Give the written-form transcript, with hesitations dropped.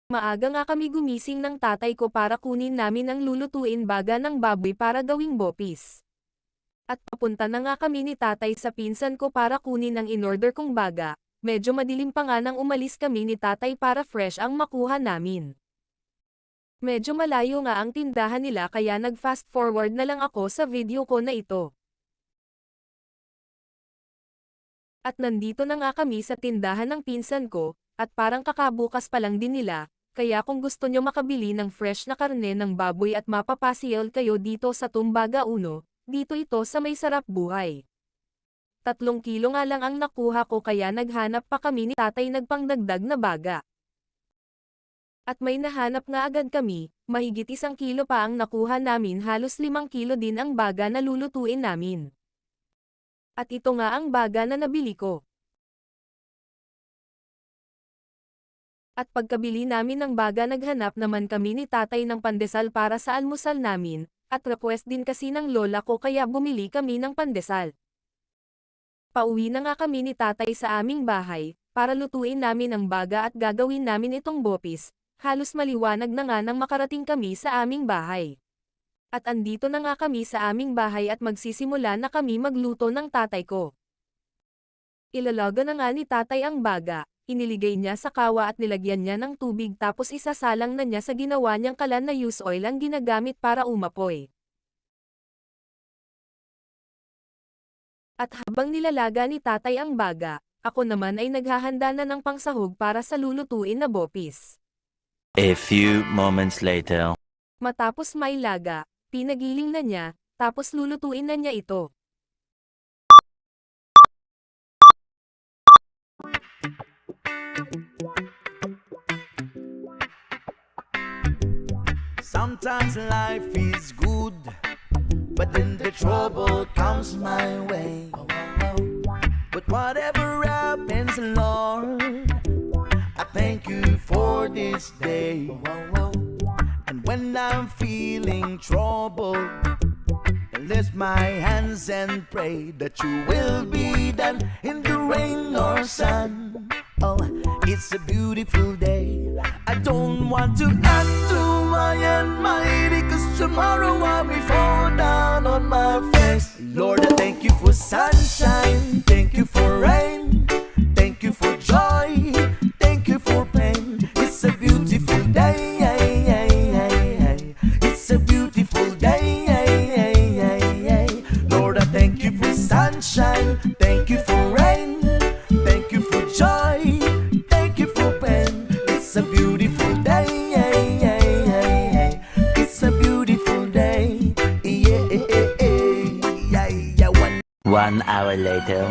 Maaga nga kami gumising ng tatay ko para kunin namin ang lulutuin baga ng baboy para gawing bopis. At papunta na nga kami ni tatay sa pinsan ko para kunin ang in-order kong baga. Medyo madilim pa nga nang umalis kami ni tatay para fresh ang makuha namin. Medyo malayo nga ang tindahan nila kaya nag-fast forward na lang ako sa video ko na ito. At nandito na nga kami sa tindahan ng pinsan ko, at parang kakabukas pa lang din nila, kaya kung gusto nyo makabili ng fresh na karne ng baboy at mapapasiel kayo dito sa Tumbaga 1, dito ito sa May Sarap Buhay. 3 kilo nga lang ang nakuha ko kaya naghanap pa kami ni tatay nagpangdagdag na baga. At may nahanap nga agad kami, mahigit 1 kilo pa ang nakuha namin, halos 5 kilo din ang baga na lulutuin namin. At ito nga ang baga na nabili ko. At pagkabili namin ng baga naghanap naman kami ni tatay ng pandesal para sa almusal namin, at request din kasi ng lola ko kaya bumili kami ng pandesal. Pauwi na nga kami ni tatay sa aming bahay, para lutuin namin ang baga at gagawin namin itong bopis, halos maliwanag na nga nang makarating kami sa aming bahay. At andito na nga kami sa aming bahay at magsisimula na kami magluto ng tatay ko. Ilalaga na nga ni tatay ang baga, iniligay niya sa kawa at nilagyan niya ng tubig tapos isasalang na niya sa ginawa niyang kalan na use oil ang ginagamit para umapoy. At habang nilalaga ni tatay ang baga, ako naman ay naghahanda na ng pangsahog para sa lulutuin na bopis. A few moments later. Matapos mailaga, pinagiling na niya, tapos lulutuin na niya ito. Sometimes life is good, but then the trouble comes my way. But whatever happens, Lord, I thank you for this day. And when I'm feeling troubled, I lift my hands and pray that you will be done in the rain or sun. Oh, it's a beautiful day. I don't want to act too high and mighty, 'cause tomorrow I'll be fall down on my face. Lord, I thank you for sunshine, thank you for rain, thank you for joy, thank you for pain. It's a beautiful day, it's a beautiful day. Lord, I thank you for sunshine, thank you for rain, thank you for joy, thank you for pain. It's a beautiful day, it's a beautiful day. 1 hour later.